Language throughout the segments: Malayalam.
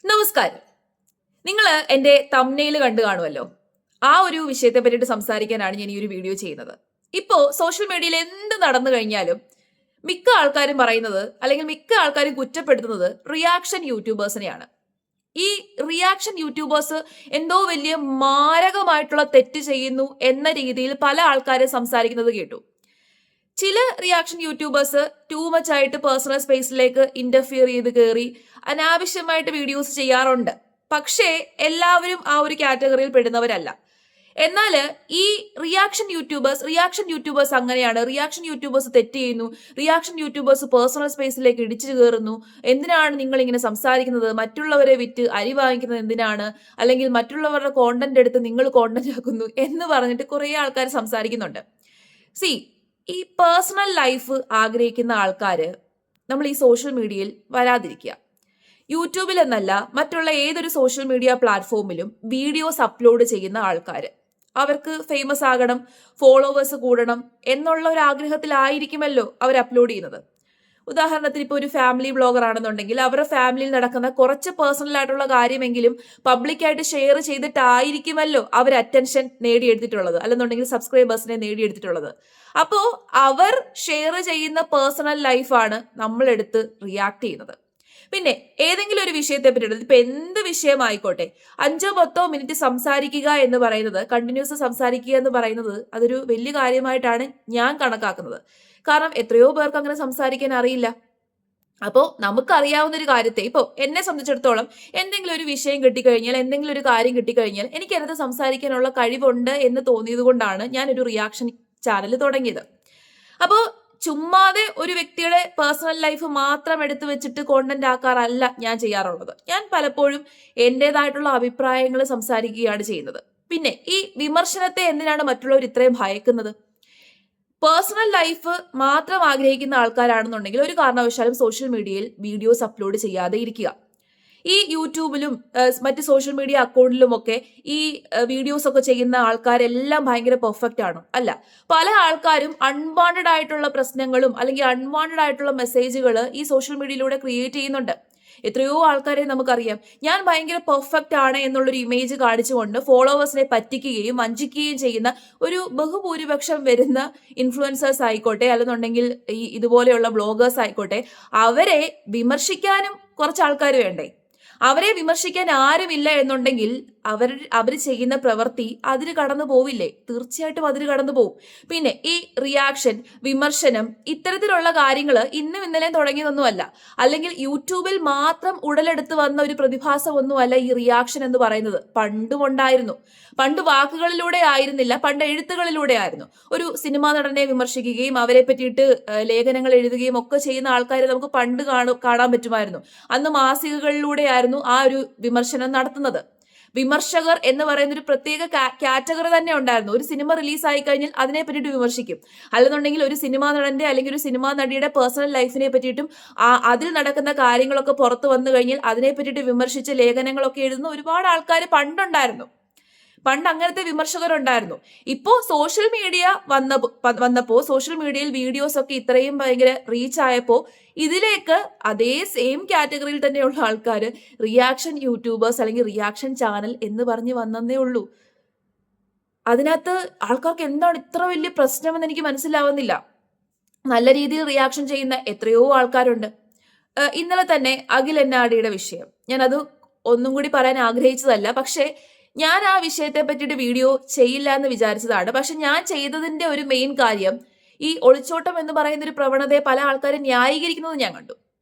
നമസ്കാരം. നിങ്ങൾ എൻ്റെ തംബ്നെയിൽ കണ്ടു കാണുമല്ലോ. ആ ഒരു വിഷയത്തെ പറ്റിയിട്ട് സംസാരിക്കാനാണ് ഞാൻ ഈ ഒരു വീഡിയോ ചെയ്യുന്നത്. ഇപ്പോൾ സോഷ്യൽ മീഡിയയിൽ എന്ത് നടന്നു കഴിഞ്ഞാലും മിക്ക ആൾക്കാരും പറയുന്നത് അല്ലെങ്കിൽ മിക്ക ആൾക്കാരും കുറ്റപ്പെടുത്തുന്നത് റിയാക്ഷൻ യൂട്യൂബേഴ്സിനെയാണ്. ഈ റിയാക്ഷൻ യൂട്യൂബേഴ്സ് എന്തോ വലിയ മാരകമായിട്ടുള്ള തെറ്റ് ചെയ്യുന്നു എന്ന രീതിയിൽ പല ആൾക്കാരും സംസാരിക്കുന്നത് കേട്ടു. ചില റിയാക്ഷൻ യൂട്യൂബേഴ്സ് ടൂ മച്ച് ആയിട്ട് പേഴ്സണൽ സ്പേസിലേക്ക് ഇന്റർഫിയർ ചെയ്ത് കയറി അനാവശ്യമായിട്ട് വീഡിയോസ് ചെയ്യാറുണ്ട്. പക്ഷേ എല്ലാവരും ആ ഒരു കാറ്റഗറിയിൽ പെടുന്നവരല്ല. എന്നാൽ ഈ റിയാക്ഷൻ യൂട്യൂബേഴ്സ് അങ്ങനെയാണ്. റിയാക്ഷൻ യൂട്യൂബേഴ്സ് തെറ്റ് ചെയ്യുന്നു. റിയാക്ഷൻ യൂട്യൂബേഴ്സ് പേഴ്സണൽ സ്പേസിലേക്ക് ഇടിച്ചു കയറുന്നു. എന്തിനാണ് നിങ്ങൾ ഇങ്ങനെ സംസാരിക്കുന്നത്? മറ്റുള്ളവരെ വിറ്റ് അരി വാങ്ങിക്കുന്നത് എന്തിനാണ്? അല്ലെങ്കിൽ മറ്റുള്ളവരുടെ കോണ്ടന്റ് എടുത്ത് നിങ്ങൾ കോണ്ടന്റ് ആക്കുന്നു എന്ന് പറഞ്ഞിട്ട് കുറെ ആൾക്കാർ സംസാരിക്കുന്നുണ്ട്. സി ഈ പേഴ്സണൽ ലൈഫ് ആഗ്രഹിക്കുന്ന ആൾക്കാര് നമ്മൾ ഈ സോഷ്യൽ മീഡിയയിൽ വരാതിരിക്കുക. യൂട്യൂബിൽ എന്നല്ല, മറ്റുള്ള ഏതൊരു സോഷ്യൽ മീഡിയ പ്ലാറ്റ്ഫോമിലും വീഡിയോസ് അപ്ലോഡ് ചെയ്യുന്ന ആൾക്കാർ അവർക്ക് ഫേമസ് ആകണം, ഫോളോവേഴ്സ് കൂടണം എന്നുള്ള ഒരു ആഗ്രഹത്തിലായിരിക്കുമല്ലോ അവർ അപ്ലോഡ് ചെയ്യുന്നത്. ഉദാഹരണത്തിന് ഇപ്പോൾ ഒരു ഫാമിലി ബ്ലോഗർ ആണെന്നുണ്ടെങ്കിൽ അവരുടെ ഫാമിലിയിൽ നടക്കുന്ന കുറച്ച് പേഴ്സണൽ ആയിട്ടുള്ള കാര്യമെങ്കിലും പബ്ലിക്കായിട്ട് ഷെയർ ചെയ്തിട്ടായിരിക്കുമല്ലോ അവർ അറ്റൻഷൻ നേടിയെടുത്തിട്ടുള്ളത്, അല്ലെന്നുണ്ടെങ്കിൽ സബ്സ്ക്രൈബേഴ്സിനെ നേടിയെടുത്തിട്ടുള്ളത്. അപ്പോ അവർ ഷെയർ ചെയ്യുന്ന പേഴ്സണൽ ലൈഫാണ് നമ്മളെടുത്ത് റിയാക്ട് ചെയ്യുന്നത്. പിന്നെ ഏതെങ്കിലും ഒരു വിഷയത്തെ പറ്റിയിട്ട് ഇപ്പൊ എന്ത് വിഷയമായിക്കോട്ടെ 5-10 മിനിറ്റ് സംസാരിക്കുക എന്ന് പറയുന്നത്, കണ്ടിന്യൂസ് സംസാരിക്കുക എന്ന് പറയുന്നത് അതൊരു വലിയ കാര്യമായിട്ടാണ് ഞാൻ കണക്കാക്കുന്നത്. കാരണം എത്രയോ പേർക്ക് അങ്ങനെ സംസാരിക്കാൻ അറിയില്ല. അപ്പോൾ നമുക്കറിയാവുന്ന ഒരു കാര്യത്തെ, ഇപ്പോൾ എന്നെ സംബന്ധിച്ചിടത്തോളം എന്തെങ്കിലും ഒരു വിഷയം കിട്ടിക്കഴിഞ്ഞാൽ, എന്തെങ്കിലും ഒരു കാര്യം കിട്ടിക്കഴിഞ്ഞാൽ എനിക്ക് അതിനകത്ത് സംസാരിക്കാനുള്ള കഴിവുണ്ട് എന്ന് തോന്നിയത് കൊണ്ടാണ് ഞാനൊരു റിയാക്ഷൻ ചാനൽ തുടങ്ങിയത്. അപ്പോൾ ചുമ്മാതെ ഒരു വ്യക്തിയുടെ പേഴ്സണൽ ലൈഫ് മാത്രം എടുത്തു വെച്ചിട്ട് കോണ്ടന്റ് ആക്കാറല്ല ഞാൻ ചെയ്യാറുള്ളത്. ഞാൻ പലപ്പോഴും എന്റേതായിട്ടുള്ള അഭിപ്രായങ്ങൾ സംസാരിക്കുകയാണ് ചെയ്യുന്നത്. പിന്നെ ഈ വിമർശനത്തെ എന്തിനാണ് മറ്റുള്ളവർ ഇത്രയും ഭയക്കുന്നത്? പേഴ്സണൽ ലൈഫ് മാത്രം ആഗ്രഹിക്കുന്ന ആൾക്കാരാണെന്നുണ്ടെങ്കിൽ ഒരു കാരണവശാലും സോഷ്യൽ മീഡിയയിൽ വീഡിയോസ് അപ്ലോഡ് ചെയ്യാതെ ഇരിക്കുക. ഈ യൂട്യൂബിലും മറ്റ് സോഷ്യൽ മീഡിയ അക്കൗണ്ടിലുമൊക്കെ ഈ വീഡിയോസ് ഒക്കെ ചെയ്യുന്ന ആൾക്കാരെല്ലാം ഭയങ്കര പെർഫെക്റ്റ് ആണ്? അല്ല. പല ആൾക്കാരും അൺവാണ്ടഡ് ആയിട്ടുള്ള പ്രശ്നങ്ങളും അല്ലെങ്കിൽ അൺവാണ്ടഡ് ആയിട്ടുള്ള മെസ്സേജുകൾ ഈ സോഷ്യൽ മീഡിയയിലൂടെ ക്രിയേറ്റ് ചെയ്യുന്നുണ്ട്. എത്രയോ ആൾക്കാരെ നമുക്കറിയാം. ഞാൻ ഭയങ്കര പെർഫെക്റ്റ് ആണ് എന്നുള്ളൊരു ഇമേജ് കാണിച്ചുകൊണ്ട് ഫോളോവേഴ്സിനെ പറ്റിക്കുകയും വഞ്ചിക്കുകയും ചെയ്യുന്ന ഒരു ബഹുഭൂരിപക്ഷം വരുന്ന ഇൻഫ്ലുവൻസേഴ്സ് ആയിക്കോട്ടെ, അല്ലെന്നുണ്ടെങ്കിൽ ഈ ഇതുപോലെയുള്ള ബ്ലോഗേഴ്സ് ആയിക്കോട്ടെ, അവരെ വിമർശിക്കാനും കുറച്ച് ആൾക്കാർ വേണ്ടേ? അവരെ വിമർശിക്കാൻ ആരുമില്ല എന്നുണ്ടെങ്കിൽ അവർ ചെയ്യുന്ന പ്രവൃത്തി അതിന് കടന്നു പോവില്ലേ? തീർച്ചയായിട്ടും അതിന് കടന്നു പോവും. പിന്നെ ഈ റിയാക്ഷൻ, വിമർശനം, ഇത്തരത്തിലുള്ള കാര്യങ്ങൾ ഇന്നും ഇന്നലെയും തുടങ്ങിയതൊന്നുമല്ല. അല്ലെങ്കിൽ യൂട്യൂബിൽ മാത്രം ഉടലെടുത്ത് വന്ന ഒരു പ്രതിഭാസം ഒന്നുമല്ല ഈ റിയാക്ഷൻ എന്ന് പറയുന്നത്. പണ്ടും ഉണ്ടായിരുന്നു. പണ്ട് വാക്കുകളിലൂടെ ആയിരുന്നില്ല, പണ്ട് എഴുത്തുകളിലൂടെ ആയിരുന്നു. ഒരു സിനിമാ നടനെ വിമർശിക്കുകയും അവരെ പറ്റിയിട്ട് ലേഖനങ്ങൾ എഴുതുകയും ഒക്കെ ചെയ്യുന്ന ആൾക്കാരെ നമുക്ക് പണ്ട് കാണാൻ പറ്റുമായിരുന്നു. അന്ന് മാസികകളിലൂടെ ആയിരുന്നു ആ ഒരു വിമർശനം നടത്തുന്നത്. വിമർശകർ എന്ന് പറയുന്ന ഒരു പ്രത്യേക കാറ്റഗറി തന്നെ ഉണ്ടായിരുന്നു. ഒരു സിനിമ റിലീസായി കഴിഞ്ഞാൽ അതിനെ പറ്റിയിട്ട് വിമർശിക്കും. അല്ലെന്നുണ്ടെങ്കിൽ ഒരു സിനിമാ നടന്റെ അല്ലെങ്കിൽ ഒരു സിനിമാ നടിയുടെ പേഴ്സണൽ ലൈഫിനെ പറ്റിയിട്ടും അതിൽ നടക്കുന്ന കാര്യങ്ങളൊക്കെ പുറത്തു വന്നു കഴിഞ്ഞാൽ അതിനെ പറ്റിയിട്ട് വിമർശിച്ച് ലേഖനങ്ങളൊക്കെ എഴുതുന്ന ഒരുപാട് ആൾക്കാർ പണ്ടുണ്ടായിരുന്നു. പണ്ട് അങ്ങനത്തെ വിമർശകരുണ്ടായിരുന്നു. ഇപ്പോ സോഷ്യൽ മീഡിയ വന്നപ്പോ സോഷ്യൽ മീഡിയയിൽ വീഡിയോസ് ഒക്കെ ഇത്രയും ഭയങ്കര റീച്ച് ആയപ്പോ ഇതിലേക്ക് അതേ സെയിം കാറ്റഗറിയിൽ തന്നെയുള്ള ആൾക്കാർ റിയാക്ഷൻ യൂട്യൂബേഴ്സ് അല്ലെങ്കിൽ റിയാക്ഷൻ ചാനൽ എന്ന് പറഞ്ഞ് വന്നേ ഉള്ളൂ. അതിനകത്ത് ആൾക്കാർക്ക് എന്താണ് ഇത്ര വലിയ പ്രശ്നമെന്ന് എനിക്ക് മനസ്സിലാവുന്നില്ല. നല്ല രീതിയിൽ റിയാക്ഷൻ ചെയ്യുന്ന എത്രയോ ആൾക്കാരുണ്ട്. ഇന്നലെ തന്നെ അഖിൽ എന്നാടിയുടെ വിഷയം, ഞാനത് ഒന്നും കൂടി പറയാൻ ആഗ്രഹിച്ചതല്ല. പക്ഷേ ഞാൻ ആ വിഷയത്തെ പറ്റിയിട്ട് വീഡിയോ ചെയ്യില്ല എന്ന് വിചാരിച്ചതാണ്. പക്ഷെ ഞാൻ ചെയ്തതിന്റെ ഒരു മെയിൻ കാര്യം, ഈ ഒളിച്ചോട്ടം എന്ന് പറയുന്ന ഒരു പ്രവണതയെ പല ആൾക്കാരും ന്യായീകരിക്കുന്നത് ഞാൻ കണ്ടു.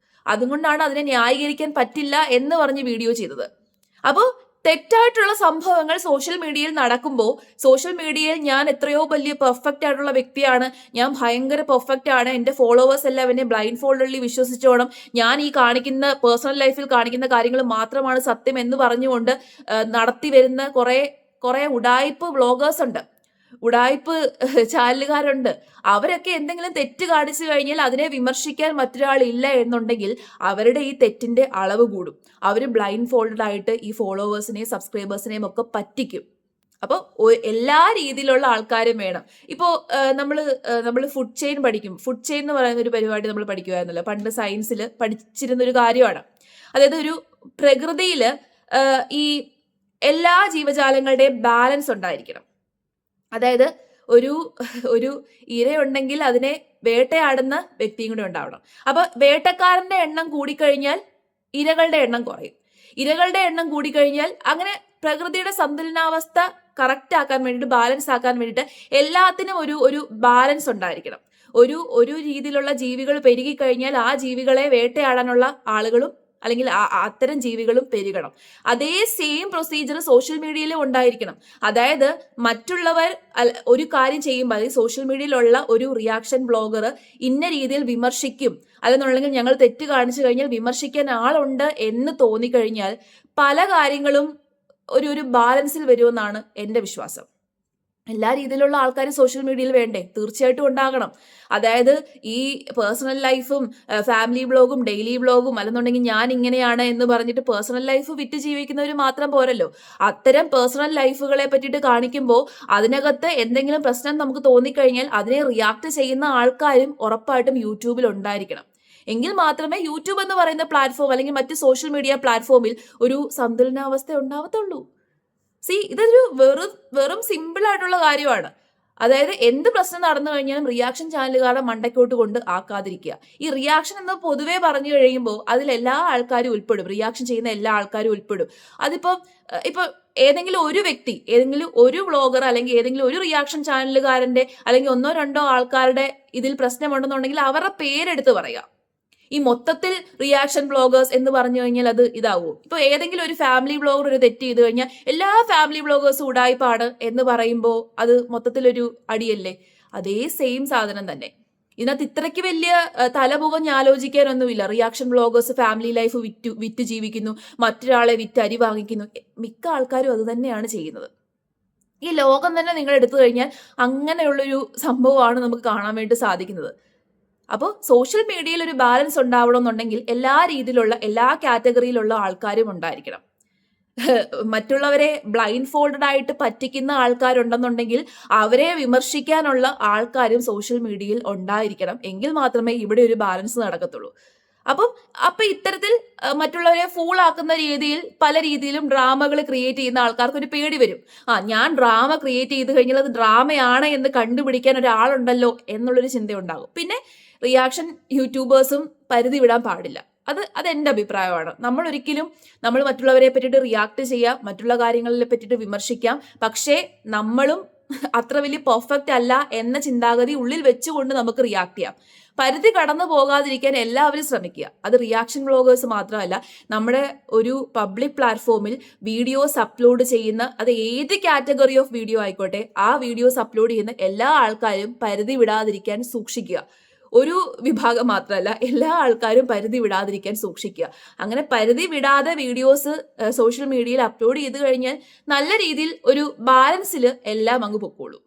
അതുകൊണ്ടാണ് അതിനെ ന്യായീകരിക്കാൻ പറ്റില്ല എന്ന് പറഞ്ഞ് വീഡിയോ ചെയ്തത്. അപ്പോൾ തെറ്റായിട്ടുള്ള സംഭവങ്ങൾ സോഷ്യൽ മീഡിയയിൽ നടക്കുമ്പോൾ സോഷ്യൽ മീഡിയയിൽ ഞാൻ എത്രയോ വലിയ പെർഫെക്റ്റ് ആയിട്ടുള്ള വ്യക്തിയാണ്, ഞാൻ ഭയങ്കര പെർഫെക്റ്റ് ആണ്, എന്റെ ഫോളോവേഴ്സ് എല്ലാം എന്നെ ബ്ലൈൻഡ് ഫോൾഡർലി വിശ്വസിച്ചോണം, ഞാൻ ഈ കാണിക്കുന്ന പേഴ്സണൽ ലൈഫിൽ കാണിക്കുന്ന കാര്യങ്ങൾ മാത്രമാണ് സത്യം എന്ന് പറഞ്ഞുകൊണ്ട് നടത്തി വരുന്ന കുറെ ഉഡായിപ്പ് വ്ളോഗേഴ്സ് ഉണ്ട്, ഉഡായിപ്പ് ചാനലുകാരുണ്ട്. അവരൊക്കെ എന്തെങ്കിലും തെറ്റ് കാണിച്ചു കഴിഞ്ഞാൽ അതിനെ വിമർശിക്കാൻ മറ്റൊരാളില്ല എന്നുണ്ടെങ്കിൽ അവരുടെ ഈ തെറ്റിന്റെ അളവ് കൂടും. അവർ ബ്ലൈൻഡ് ഫോൾഡഡ് ആയിട്ട് ഈ ഫോളോവേഴ്സിനെയും സബ്സ്ക്രൈബേഴ്സിനെയും ഒക്കെ പറ്റിക്കും. അപ്പോൾ എല്ലാ രീതിയിലുള്ള ആൾക്കാരും വേണം. ഇപ്പോൾ നമ്മൾ ഫുഡ് ചെയിൻ പഠിക്കും. ഫുഡ് ചെയിൻ എന്ന് പറയുന്ന ഒരു പരിപാടി നമ്മൾ പഠിക്കുമായിരുന്നല്ലോ, പണ്ട് സയൻസിൽ പഠിച്ചിരുന്നൊരു കാര്യമാണ്. അതായത് ഒരു പ്രകൃതിയിൽ ഈ എല്ലാ ജീവജാലങ്ങളുടെയും ബാലൻസ് ഉണ്ടായിരിക്കണം. അതായത് ഒരു ഒരു ഇരയുണ്ടെങ്കിൽ അതിനെ വേട്ടയാടുന്ന വ്യക്തിയും കൂടെ ഉണ്ടാവണം. അപ്പൊ വേട്ടക്കാരന്റെ എണ്ണം കൂടിക്കഴിഞ്ഞാൽ ഇരകളുടെ എണ്ണം കുറയും. ഇരകളുടെ എണ്ണം കൂടിക്കഴിഞ്ഞാൽ അങ്ങനെ പ്രകൃതിയുടെ സന്തുലനാവസ്ഥ കറക്റ്റ് ആക്കാൻ വേണ്ടിയിട്ട്, ബാലൻസ് ആക്കാൻ വേണ്ടിയിട്ട് എല്ലാത്തിനും ഒരു ബാലൻസ് ഉണ്ടായിരിക്കണം. ഒരു രീതിയിലുള്ള ജീവികൾ പെരുകിക്കഴിഞ്ഞാൽ ആ ജീവികളെ വേട്ടയാടാനുള്ള ആളുകളും അല്ലെങ്കിൽ അത്തരം ജീവികളും പെരുകണം. അതേ സെയിം പ്രൊസീജിയർ സോഷ്യൽ മീഡിയയിലും ഉണ്ടായിരിക്കണം. അതായത് മറ്റുള്ളവർ ഒരു കാര്യം ചെയ്യുമ്പോൾ, അതായത് സോഷ്യൽ മീഡിയയിലുള്ള ഒരു റിയാക്ഷൻ ബ്ലോഗർ ഇന്ന രീതിയിൽ വിമർശിക്കും, അല്ലെന്നുണ്ടെങ്കിൽ ഞങ്ങൾ തെറ്റ് കാണിച്ചു കഴിഞ്ഞാൽ വിമർശിക്കാൻ ആളുണ്ട് എന്ന് തോന്നിക്കഴിഞ്ഞാൽ പല കാര്യങ്ങളും ഒരു ബാലൻസിൽ വരുമെന്നാണ് എൻ്റെ വിശ്വാസം. എല്ലാ രീതിയിലുള്ള ആൾക്കാർ സോഷ്യൽ മീഡിയയിൽ വേണ്ടേ? തീർച്ചയായിട്ടും ഉണ്ടാകണം. അതായത് ഈ പേഴ്സണൽ ലൈഫും ഫാമിലി ബ്ലോഗും ഡെയിലി ബ്ലോഗും അല്ലെന്നുണ്ടെങ്കിൽ ഞാൻ ഇങ്ങനെയാണ് എന്ന് പറഞ്ഞിട്ട് പേഴ്സണൽ ലൈഫ് വിറ്റ് ജീവിക്കുന്നവർ മാത്രം പോരല്ലോ. അത്തരം പേഴ്സണൽ ലൈഫുകളെ പറ്റിയിട്ട് കാണിക്കുമ്പോൾ അതിനകത്ത് എന്തെങ്കിലും പ്രശ്നം നമുക്ക് തോന്നിക്കഴിഞ്ഞാൽ അതിനെ റിയാക്ട് ചെയ്യുന്ന ആൾക്കാരും ഉറപ്പായിട്ടും യൂട്യൂബിൽ ഉണ്ടായിരിക്കണം. എങ്കിൽ മാത്രമേ യൂട്യൂബ് എന്ന് പറയുന്ന പ്ലാറ്റ്ഫോം അല്ലെങ്കിൽ മറ്റ് സോഷ്യൽ മീഡിയ പ്ലാറ്റ്ഫോമിൽ ഒരു സന്തുലനാവസ്ഥ ഉണ്ടാവത്തുള്ളൂ. ഇതൊരു വെറും സിമ്പിൾ ആയിട്ടുള്ള കാര്യമാണ്. അതായത് എന്ത് പ്രശ്നം നടന്നു കഴിഞ്ഞാലും റിയാക്ഷൻ ചാനലുകാരുടെ മണ്ടയ്ക്കോട്ട് കൊണ്ട് ആക്കാതിരിക്കുക. ഈ റിയാക്ഷൻ എന്ന് പൊതുവേ പറഞ്ഞു കഴിയുമ്പോൾ അതിൽ എല്ലാ ആൾക്കാരും ഉൾപ്പെടും, റിയാക്ഷൻ ചെയ്യുന്ന എല്ലാ ആൾക്കാരും ഉൾപ്പെടും. ഇപ്പൊ ഏതെങ്കിലും ഒരു വ്യക്തി, ഏതെങ്കിലും ഒരു വ്ളോഗർ അല്ലെങ്കിൽ ഏതെങ്കിലും ഒരു റിയാക്ഷൻ ചാനലുകാരന്റെ അല്ലെങ്കിൽ ഒന്നോ രണ്ടോ ആൾക്കാരുടെ ഇതിൽ പ്രശ്നമുണ്ടെന്നുണ്ടെങ്കിൽ അവരുടെ പേരെടുത്ത് പറയാം. ഈ മൊത്തത്തിൽ റിയാക്ഷൻ ബ്ലോഗേഴ്സ് എന്ന് പറഞ്ഞു കഴിഞ്ഞാൽ അത് ഇതാവോ? ഇപ്പൊ ഏതെങ്കിലും ഒരു ഫാമിലി ബ്ലോഗർ ഒരു തെറ്റ് ചെയ്ത് കഴിഞ്ഞാൽ എല്ലാ ഫാമിലി ബ്ലോഗേഴ്സും ഉടായിപ്പാണ് എന്ന് പറയുമ്പോൾ അത് മൊത്തത്തിലൊരു അടിയല്ലേ? അതേ സെയിം സാധനം തന്നെ. ഇതിനകത്ത് ഇത്രയ്ക്ക് വലിയ തലപുകഞ്ഞ് ആലോചിക്കാനൊന്നുമില്ല. റിയാക്ഷൻ ബ്ലോഗേഴ്സ് ഫാമിലി ലൈഫ് വിറ്റ് ജീവിക്കുന്നു, മറ്റൊരാളെ വിറ്റ് അരി വാങ്ങിക്കുന്നു. മിക്ക ആൾക്കാരും അത് തന്നെയാണ് ചെയ്യുന്നത്. ഈ ലോകം തന്നെ നിങ്ങൾ എടുത്തു കഴിഞ്ഞാൽ അങ്ങനെയുള്ളൊരു സംഭവമാണ് നമുക്ക് കാണാൻ വേണ്ടി സാധിക്കുന്നത്. അപ്പോൾ സോഷ്യൽ മീഡിയയിൽ ഒരു ബാലൻസ് ഉണ്ടാവണമെന്നുണ്ടെങ്കിൽ എല്ലാ രീതിയിലുള്ള എല്ലാ കാറ്റഗറിയിലുള്ള ആൾക്കാരും ഉണ്ടായിരിക്കണം. മറ്റുള്ളവരെ ബ്ലൈൻഡ് ഫോൾഡഡ് ആയിട്ട് പറ്റിക്കുന്ന ആൾക്കാരുണ്ടെന്നുണ്ടെങ്കിൽ അവരെ വിമർശിക്കാനുള്ള ആൾക്കാരും സോഷ്യൽ മീഡിയയിൽ ഉണ്ടായിരിക്കണം. എങ്കിൽ മാത്രമേ ഇവിടെ ഒരു ബാലൻസ് നടക്കത്തുള്ളൂ. അപ്പൊ ഇത്തരത്തിൽ മറ്റുള്ളവരെ ഫൂൾ ആക്കുന്ന രീതിയിൽ പല രീതിയിലും ഡ്രാമകൾ ക്രിയേറ്റ് ചെയ്യുന്ന ആൾക്കാർക്ക് ഒരു പേടി വരും. ഞാൻ ഡ്രാമ ക്രിയേറ്റ് ചെയ്ത് കഴിഞ്ഞാൽ അത് ഡ്രാമയാണ് എന്ന് കണ്ടുപിടിക്കാൻ ഒരാളുണ്ടല്ലോ എന്നുള്ളൊരു ചിന്ത ഉണ്ടാകും. പിന്നെ റിയാക്ഷൻ യൂട്യൂബേഴ്സും പരിധി വിടാൻ പാടില്ല. അത് എൻ്റെ അഭിപ്രായമാണ്. നമ്മൾ മറ്റുള്ളവരെ പറ്റിയിട്ട് റിയാക്ട് ചെയ്യാം, മറ്റുള്ള കാര്യങ്ങളെ പറ്റിയിട്ട് വിമർശിക്കാം. പക്ഷേ നമ്മളും അത്ര വലിയ പെർഫെക്റ്റ് അല്ല എന്ന ചിന്താഗതി ഉള്ളിൽ വെച്ചുകൊണ്ട് നമുക്ക് റിയാക്ട് ചെയ്യാം. പരിധി കടന്നു പോകാതിരിക്കാൻ എല്ലാവരും ശ്രമിക്കുക. അത് റിയാക്ഷൻ വ്ളോഗേഴ്സ് മാത്രമല്ല, നമ്മുടെ ഒരു പബ്ലിക് പ്ലാറ്റ്ഫോമിൽ വീഡിയോസ് അപ്ലോഡ് ചെയ്യുന്ന, അത് ഏത് കാറ്റഗറി ഓഫ് വീഡിയോ ആയിക്കോട്ടെ, ആ വീഡിയോസ് അപ്ലോഡ് ചെയ്യുന്ന എല്ലാ ആൾക്കാരും പരിധി വിടാതിരിക്കാൻ സൂക്ഷിക്കുക. ഒരു വിഭാഗം മാത്രമല്ല, എല്ലാ ആൾക്കാരും പരിധി വിടാതിരിക്കാൻ സൂക്ഷിക്കുക. അങ്ങനെ പരിധി വിടാതെ വീഡിയോസ് സോഷ്യൽ മീഡിയയിൽ അപ്ലോഡ് ചെയ്ത് കഴിഞ്ഞാൽ നല്ല രീതിയിൽ ഒരു ബാലൻസിൽ എല്ലാം അങ്ങ് പൊക്കോളൂ.